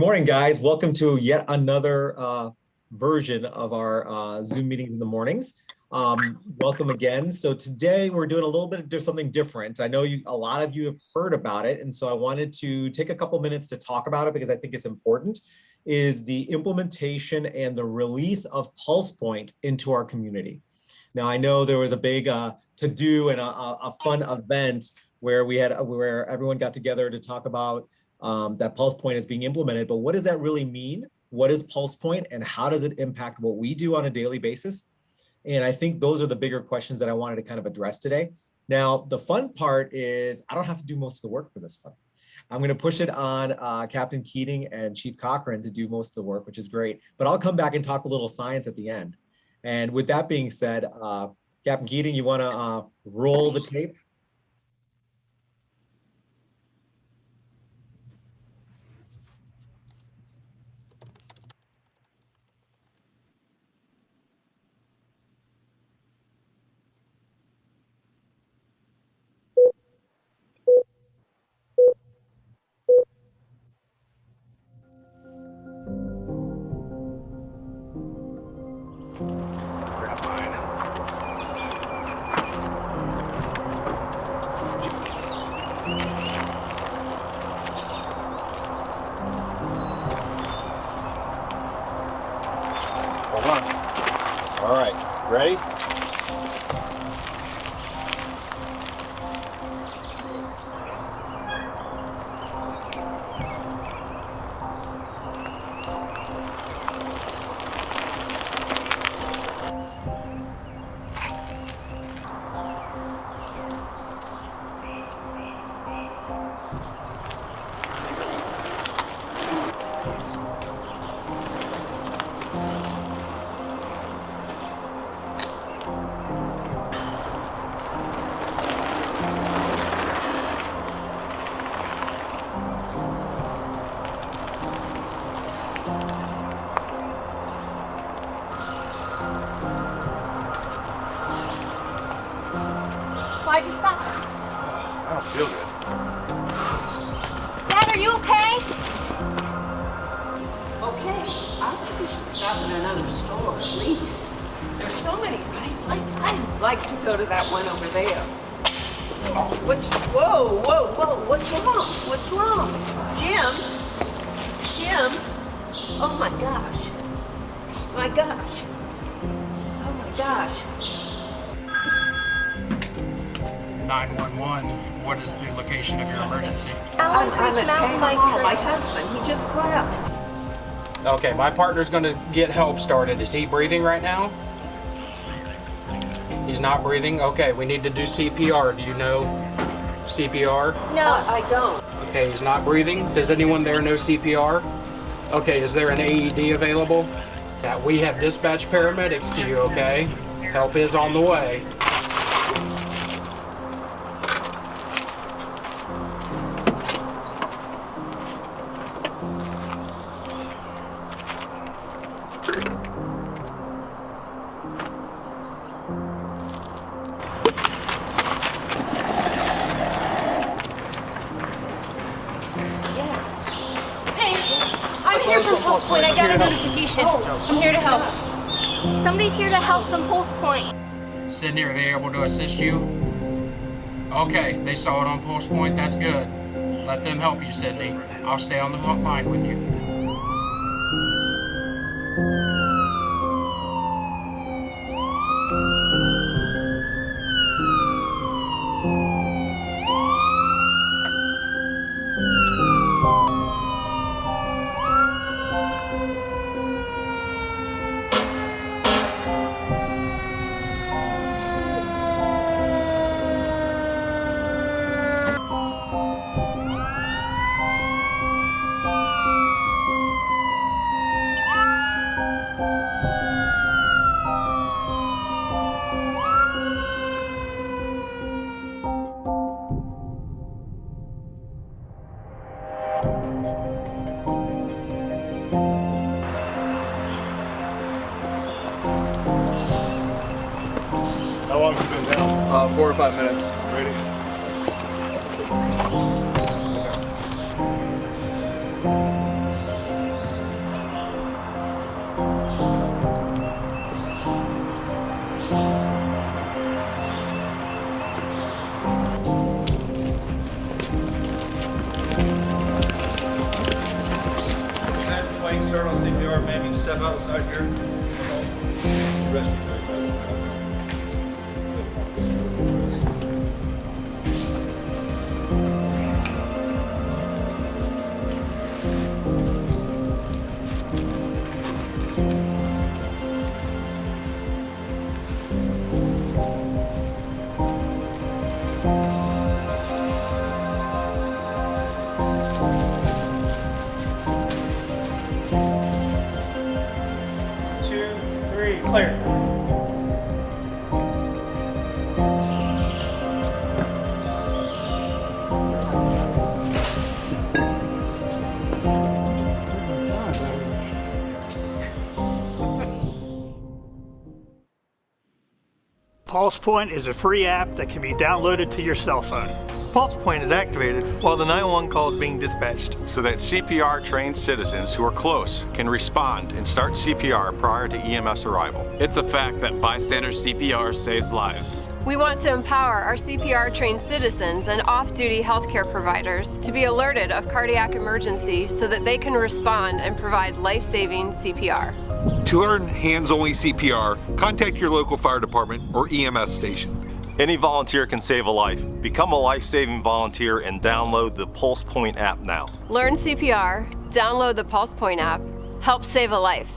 morning, guys. Welcome to yet another version of our Zoom meetings in the mornings. Welcome again. So today we're doing a little bit of something different. I know a lot of you have heard about it, and so I wanted to take a couple minutes to talk about it because I think it's important, is the implementation and the release of PulsePoint into our community. Now, I know there was a big to-do and a fun event where where everyone got together to talk about that PulsePoint is being implemented, but what does that really mean? What is PulsePoint and how does it impact what we do on a daily basis? And I think those are the bigger questions that I wanted to kind of address today. Now, the fun part is I don't have to do most of the work for this one. I'm going to push it on Captain Keating and Chief Cochran to do most of the work, which is great, but I'll come back and talk a little science at the end. And with that being said, Captain Keating, you want to roll the tape? All right, ready? Why'd you stop? I don't feel good. Dad, are you okay? Okay, I think we should stop in another store at least. There's so many. I'd like to go to that one over there. Whoa, what's wrong? What's wrong? Jim? Oh my gosh. Oh my gosh. 911, what is the location of your emergency? I'm at Town Hall. My husband, he just collapsed. Okay, my partner's gonna get help started. Is he breathing right now? He's not breathing? Okay, we need to do CPR. Do you know CPR? No. I don't. Okay, he's not breathing. Does anyone there know CPR? Okay, is there an AED available? Yeah, we have dispatched paramedics to you, okay? Help is on the way. I'm here from PulsePoint. I got a notification. I'm here to help. Somebody's here to help from PulsePoint. Sydney, are they able to assist you? Okay, they saw it on PulsePoint. That's good. Let them help you, Sydney. I'll stay on the line with you. How long has it been down? 4 or 5 minutes. Ready? getting started on CPR, ma'am. You can step out the side here. Rescue crew. 2, 3, clear. PulsePoint is a free app that can be downloaded to your cell phone. PulsePoint is activated while the 911 call is being dispatched. So that CPR trained citizens who are close can respond and start CPR prior to EMS arrival. It's a fact that bystander CPR saves lives. We want to empower our CPR-trained citizens and off-duty healthcare providers to be alerted of cardiac emergency so that they can respond and provide life-saving CPR. To learn hands-only CPR, contact your local fire department or EMS station. Any volunteer can save a life. Become a life-saving volunteer and download the PulsePoint app now. Learn CPR, download the PulsePoint app, help save a life.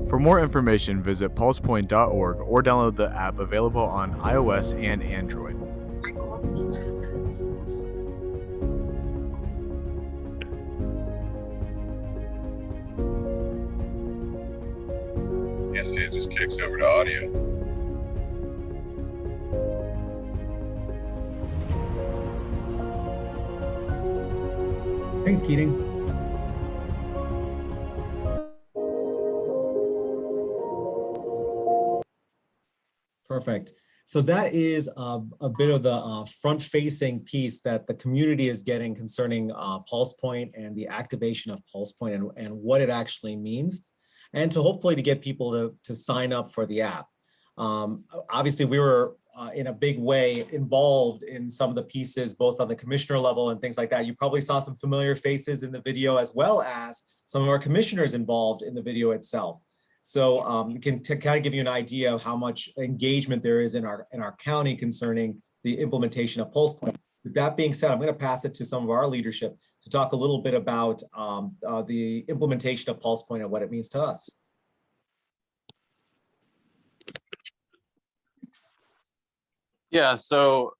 For more information, visit pulsepoint.org or download the app available on iOS and Android. Yeah, see, it just kicks over to audio. Thanks, Keating. Perfect. So that is a bit of the front-facing piece that the community is getting concerning PulsePoint and the activation of PulsePoint and what it actually means, and to hopefully to get people to sign up for the app. Obviously, we were in a big way involved in some of the pieces, both on the commissioner level and things like that. You probably saw some familiar faces in the video, as well as some of our commissioners involved in the video itself. So we can kind of give you an idea of how much engagement there is in our county concerning the implementation of PulsePoint. With that being said, I'm going to pass it to some of our leadership to talk a little bit about the implementation of PulsePoint and what it means to us. Yeah, so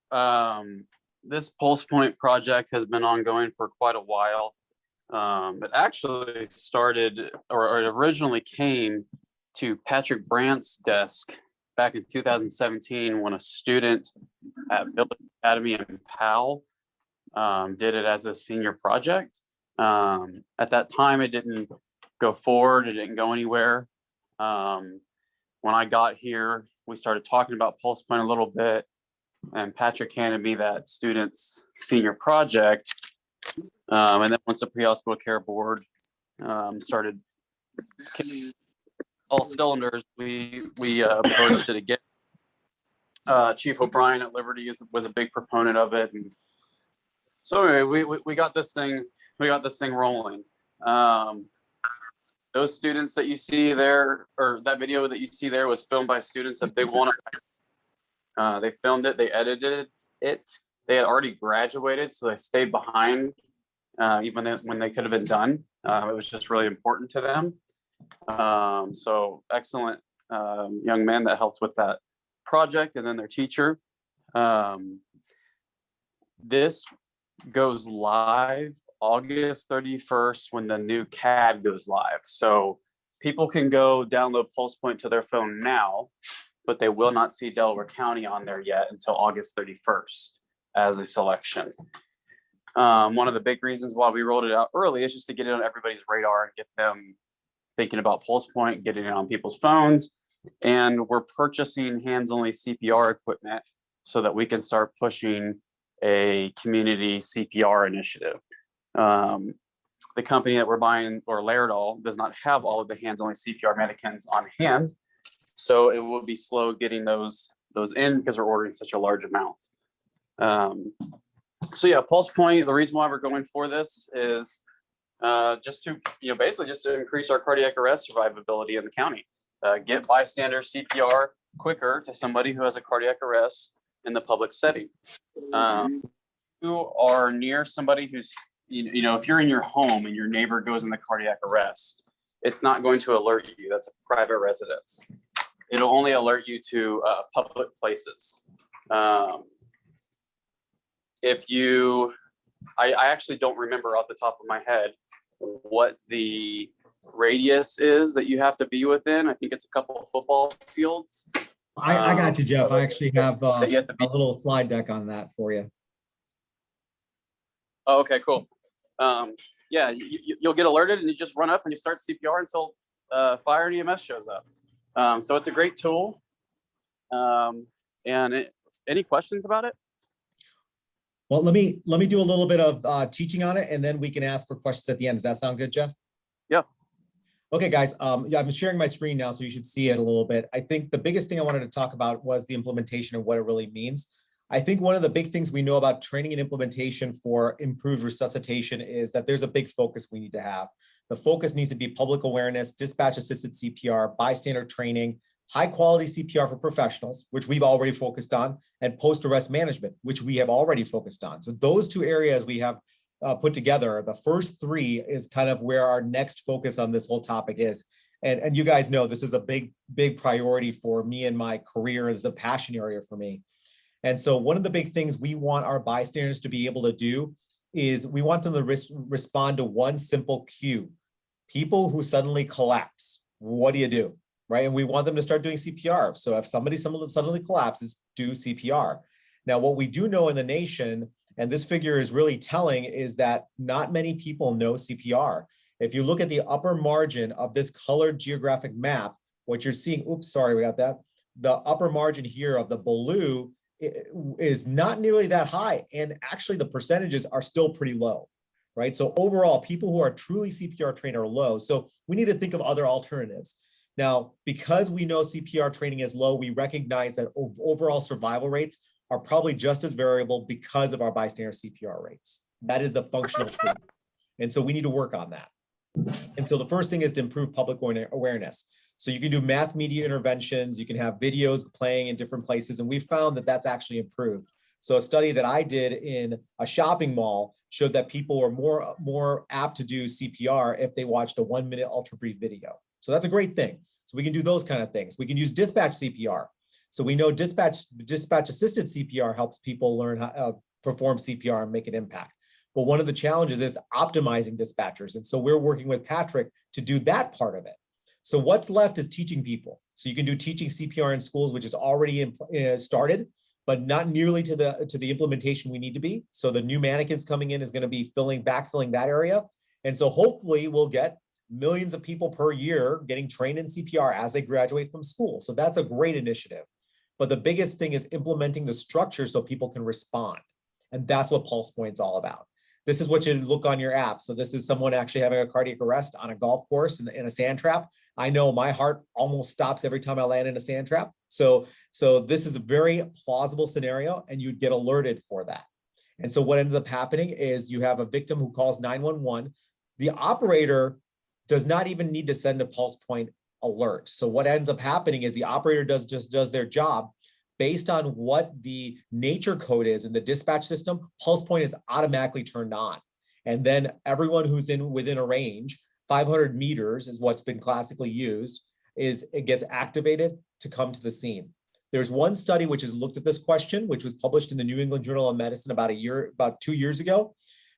this PulsePoint project has been ongoing for quite a while. It actually started, or it originally came to Patrick Brandt's desk back in 2017 when a student at Village Academy in Powell did it as a senior project. At that time, it didn't go forward, it didn't go anywhere. When I got here, we started talking about PulsePoint a little bit, and Patrick handed me that student's senior project. And then once the pre-hospital care board started kicking all cylinders, we approached it again. Chief O'Brien at Liberty was a big proponent of it, and so anyway, we got this thing rolling. Those students that you see there, or that video that you see there, was filmed by students at Big One. They filmed it, they edited it. They had already graduated, so they stayed behind even when they could have been done. It was just really important to them. So excellent young men that helped with that project, and then their teacher. This goes live August 31st when the new CAD goes live. So people can go download PulsePoint to their phone now, but they will not see Delaware County on there yet until August 31st as a selection. One of the big reasons why we rolled it out early is just to get it on everybody's radar and get them thinking about PulsePoint, getting it on people's phones. And we're purchasing hands-only CPR equipment so that we can start pushing a community CPR initiative. The company that we're buying, or Laerdal, does not have all of the hands-only CPR mannequins on hand. So it will be slow getting those in because we're ordering such a large amount. So yeah, PulsePoint, the reason why we're going for this is just to, basically just to increase our cardiac arrest survivability in the county. Get bystander CPR quicker to somebody who has a cardiac arrest in the public setting. You are near somebody who's, if you're in your home and your neighbor goes in the cardiac arrest, it's not going to alert you. That's a private residence. It'll only alert you to public places. I actually don't remember off the top of my head what the radius is that you have to be within. I think it's a couple of football fields. I got you, Jeff. I actually have a little slide deck on that for you. Oh, okay, cool. Yeah, you'll get alerted and you just run up and you start CPR until fire and EMS shows up. So it's a great tool. Any questions about it? Well, let me do a little bit of teaching on it, and then we can ask for questions at the end. Does that sound good, Jeff? Yeah. Okay, guys. I'm sharing my screen now, so you should see it a little bit. I think the biggest thing I wanted to talk about was the implementation and what it really means. I think one of the big things we know about training and implementation for improved resuscitation is that there's a big focus we need to have. The focus needs to be public awareness, dispatch-assisted CPR, bystander training, high quality CPR for professionals, which we've already focused on, and post-arrest management, which we have already focused on. So those two areas we have put together. The first three is kind of where our next focus on this whole topic is. And you guys know this is a big priority for me in my career. It's a passion area for me. And so one of the big things we want our bystanders to be able to do is we want them to respond to one simple cue. People who suddenly collapse, what do you do? Right? And we want them to start doing CPR. So if somebody suddenly collapses, do CPR. Now, what we do know in the nation, and this figure is really telling, is that not many people know CPR. If you look at the upper margin of this colored geographic map, what you're seeing, oops, sorry, we got that. The upper margin here of the blue is not nearly that high. And actually the percentages are still pretty low, right? So overall, people who are truly CPR trained are low. So we need to think of other alternatives. Now, because we know CPR training is low, we recognize that overall survival rates are probably just as variable because of our bystander CPR rates. That is the functional truth. And so we need to work on that. And so the first thing is to improve public awareness. So you can do mass media interventions, you can have videos playing in different places, and we found that that's actually improved. So a study that I did in a shopping mall showed that people were more apt to do CPR if they watched a 1-minute ultra brief video. So that's a great thing. So we can do those kind of things. We can use dispatch CPR. So we know dispatch assisted CPR helps people learn how to perform CPR and make an impact. But one of the challenges is optimizing dispatchers. And so we're working with Patrick to do that part of it. So what's left is teaching people. So you can do teaching CPR in schools, which is already started, but not nearly to the implementation we need to be. So the new mannequins coming in is going to be backfilling that area. And so hopefully we'll get millions of people per year getting trained in CPR as they graduate from school. So that's a great initiative. But the biggest thing is implementing the structure so people can respond. And that's what PulsePoint's all about. This is what you look on your app. So this is someone actually having a cardiac arrest on a golf course in a sand trap. I know my heart almost stops every time I land in a sand trap. So this is a very plausible scenario, and you'd get alerted for that. And so what ends up happening is you have a victim who calls 911. The operator does not even need to send a PulsePoint alert. So what ends up happening is the operator just does their job based on what the nature code is in the dispatch system. PulsePoint is automatically turned on. And then everyone who's within a range, 500 meters is what's been classically used, it gets activated to come to the scene. There's one study which has looked at this question, which was published in the New England Journal of Medicine about 2 years ago,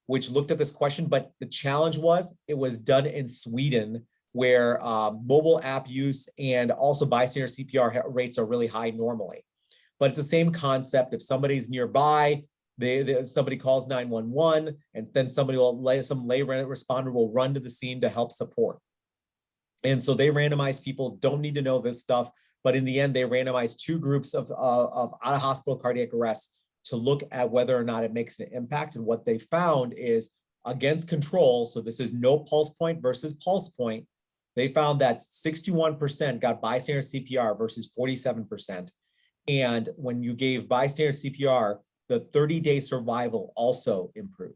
which looked at this question, but the challenge was it was done in Sweden, where mobile app use and also bystander CPR rates are really high normally. But it's the same concept. If somebody's nearby, somebody calls 911, and then some lay responder will run to the scene to help support. And so they randomize people, don't need to know this stuff, but in the end, they randomized 2 groups of out-of-hospital cardiac arrests to look at whether or not it makes an impact. And what they found is against control, so this is no PulsePoint versus PulsePoint, they found that 61% got bystander CPR versus 47%. And when you gave bystander CPR, the 30-day survival also improved.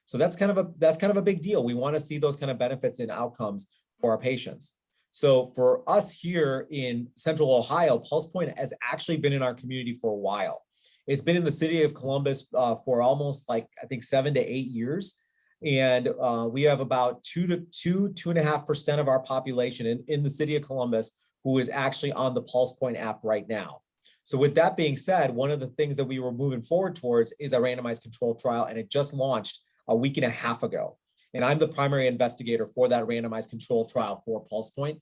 So that's kind of a big deal. We want to see those kind of benefits and outcomes for our patients. So for us here in Central Ohio, PulsePoint has actually been in our community for a while. It's been in the city of Columbus for almost like, I think 7 to 8 years. And we have about 2.5% of our population in the city of Columbus who is actually on the PulsePoint app right now. So with that being said, one of the things that we were moving forward towards is a randomized control trial, and it just launched a week and a half ago. And I'm the primary investigator for that randomized control trial for PulsePoint.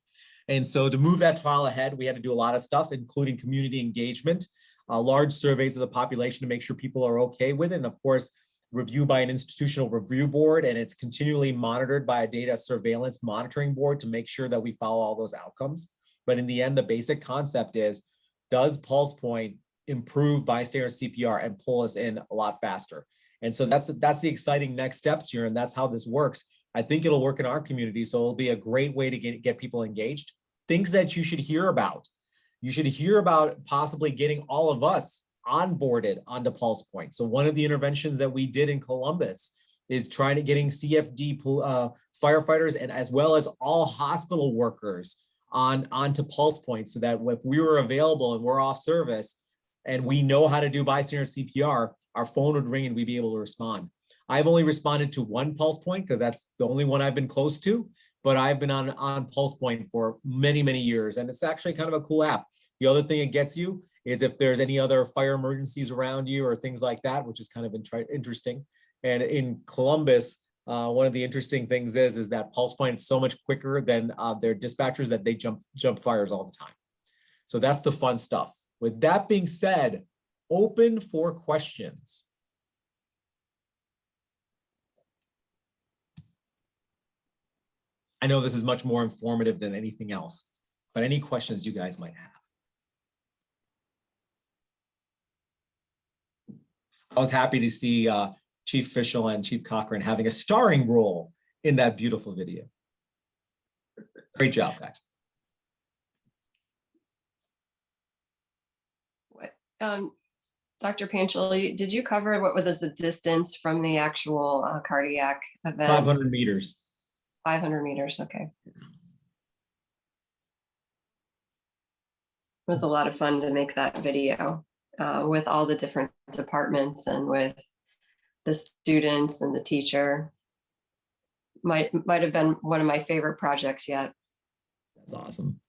And so to move that trial ahead, we had to do a lot of stuff, including community engagement, large surveys of the population to make sure people are okay with it. And of course, review by an institutional review board, and it's continually monitored by a data surveillance monitoring board to make sure that we follow all those outcomes. But in the end, the basic concept is, does PulsePoint improve bystander CPR and pull us in a lot faster? And so that's the exciting next steps here, and that's how this works. I think it'll work in our community, so it'll be a great way to get people engaged. Things that you should hear about. You should hear about possibly getting all of us onboarded onto PulsePoint. So one of the interventions that we did in Columbus is trying to getting CFD firefighters and as well as all hospital workers onto PulsePoint, so that if we were available and we're off service and we know how to do bystander CPR, our phone would ring and we'd be able to respond. I've only responded to one PulsePoint because that's the only one I've been close to, but I've been on PulsePoint for many, many years, and it's actually kind of a cool app. The other thing it gets you is if there's any other fire emergencies around you or things like that, which is kind of interesting. And in Columbus, one of the interesting things is that PulsePoint is so much quicker than their dispatchers that they jump fires all the time. So that's the fun stuff. With that being said, open for questions. I know this is much more informative than anything else, but any questions you guys might have? I was happy to see Chief Fischel and Chief Cochran having a starring role in that beautiful video. Great job, guys. Dr. Panchal, did you cover what was the distance from the actual cardiac event? 500 meters. 500 meters, okay. It was a lot of fun to make that video with all the different departments and with the students and the teacher. Might have been one of my favorite projects yet. That's awesome.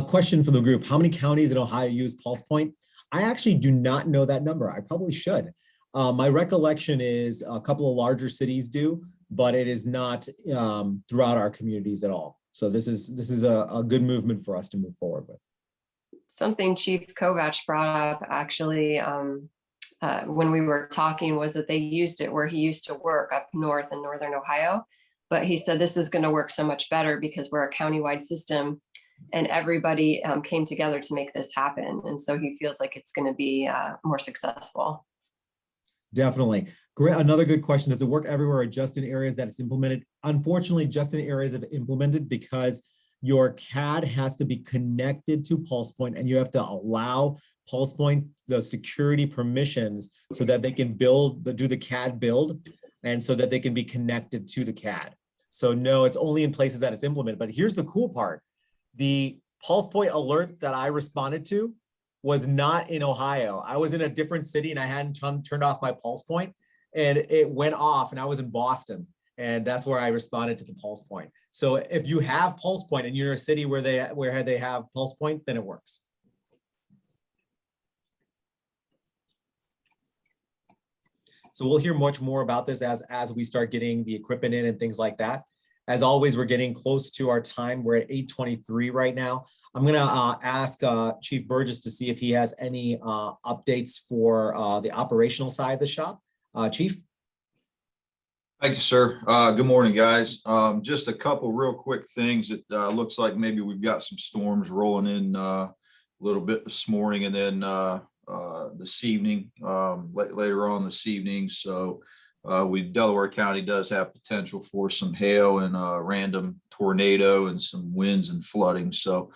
Question for the group. How many counties in Ohio use PulsePoint? I actually do not know that number. I probably should. My recollection is a couple of larger cities do, but it is not throughout our communities at all. So this is a good movement for us to move forward with. Something Chief Kovach brought up actually when we were talking was that they used it where he used to work up north in Northern Ohio. But he said this is going to work so much better because we're a countywide system and everybody came together to make this happen. And so he feels like it's going to be more successful. Definitely. Great. Another good question. Does it work everywhere or just in areas that it's implemented? Unfortunately, just in areas of implemented, because your CAD has to be connected to PulsePoint and you have to allow PulsePoint the security permissions so that they can do the CAD build and so that they can be connected to the CAD. So no, it's only in places that it's implemented. But here's the cool part. The PulsePoint alert that I responded to was not in Ohio. I was in a different city and I hadn't turned off my PulsePoint and it went off and I was in Boston. And that's where I responded to the PulsePoint. So if you have PulsePoint and you're in a city where they have PulsePoint, then it works. So we'll hear much more about this as we start getting the equipment in and things like that. As always, we're getting close to our time. We're at 8:23 right now. I'm gonna ask Chief Burgess to see if he has any updates for the operational side of the shop. Chief? Thank you, sir. Good morning, guys. Just a couple real quick things. It looks like maybe we've got some storms rolling in a little bit this morning and then this evening, later on this evening. So Delaware County does have potential for some hail and random tornado and some winds and flooding. So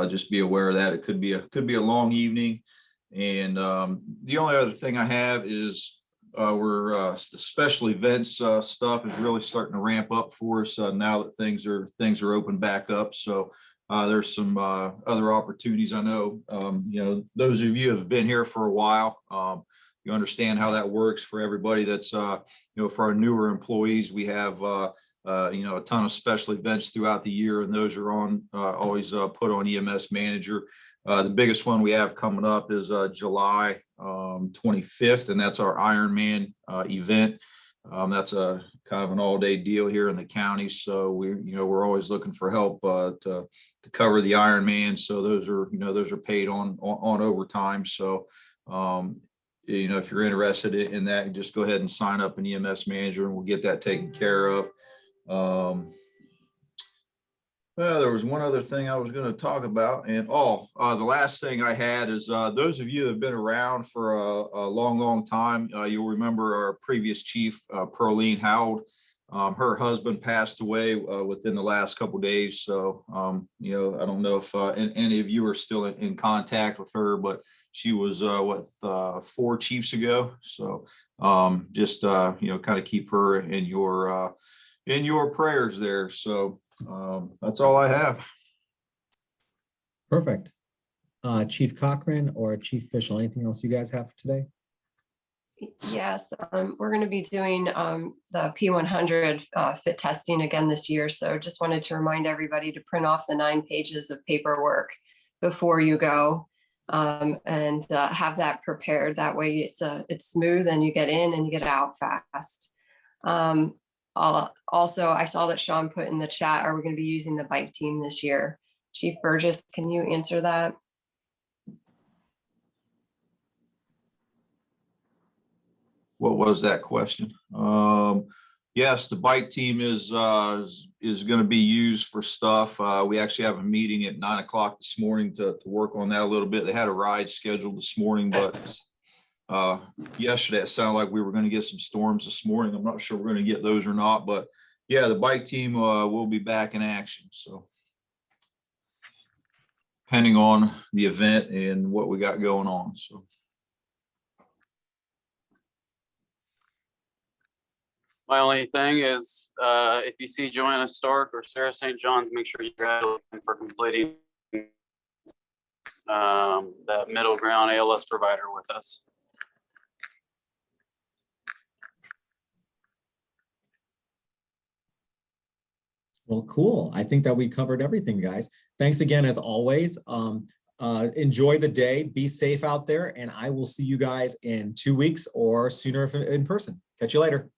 just be aware of that. It could be a long evening. And the only other thing I have is the special events stuff is really starting to ramp up for us now that things are open back up. So there's some other opportunities. I know, those of you who have been here for a while, you understand how that works. For everybody that's, for our newer employees, we have, a ton of special events throughout the year, and those are always put on EMS Manager. The biggest one we have coming up is July 25th, and that's our Ironman event. That's a kind of an all-day deal here in the county, so we're always looking for help to cover the Ironman. So those are paid on overtime. So if you're interested in that, just go ahead and sign up an EMS Manager, and we'll get that taken care of. Well, there was one other thing I was going to talk about, and the last thing I had is those of you that have been around for a long time, you'll remember our previous chief, Pearline Howard. Her husband passed away within the last couple of days. So, I don't know if any of you are still in contact with her, but she was 4 chiefs ago. So just kind of keep her in your prayers there. So that's all I have. Perfect. Chief Cochran or Chief Fischel, anything else you guys have for today? Yes, we're going to be doing the P100 fit testing again this year. So just wanted to remind everybody to print off the 9 pages of paperwork before you go, and have that prepared. That way it's smooth and you get in and you get out fast. Also, I saw that Sean put in the chat, are we going to be using the bike team this year? Chief Burgess, can you answer that? What was that question? Yes, the bike team is going to be used for stuff. We actually have a meeting at 9 o'clock this morning to work on that a little bit. They had a ride scheduled this morning, but yesterday it sounded like we were going to get some storms this morning. I'm not sure we're going to get those or not, but yeah, the bike team will be back in action. So depending on the event and what we got going on. So. My only thing is, if you see Joanna Stark or Sarah St. John's, make sure you're for completing that middle ground ALS provider with us. Well, cool. I think that we covered everything, guys. Thanks again, as always. Enjoy the day. Be safe out there, and I will see you guys in 2 weeks or sooner if in person. Catch you later.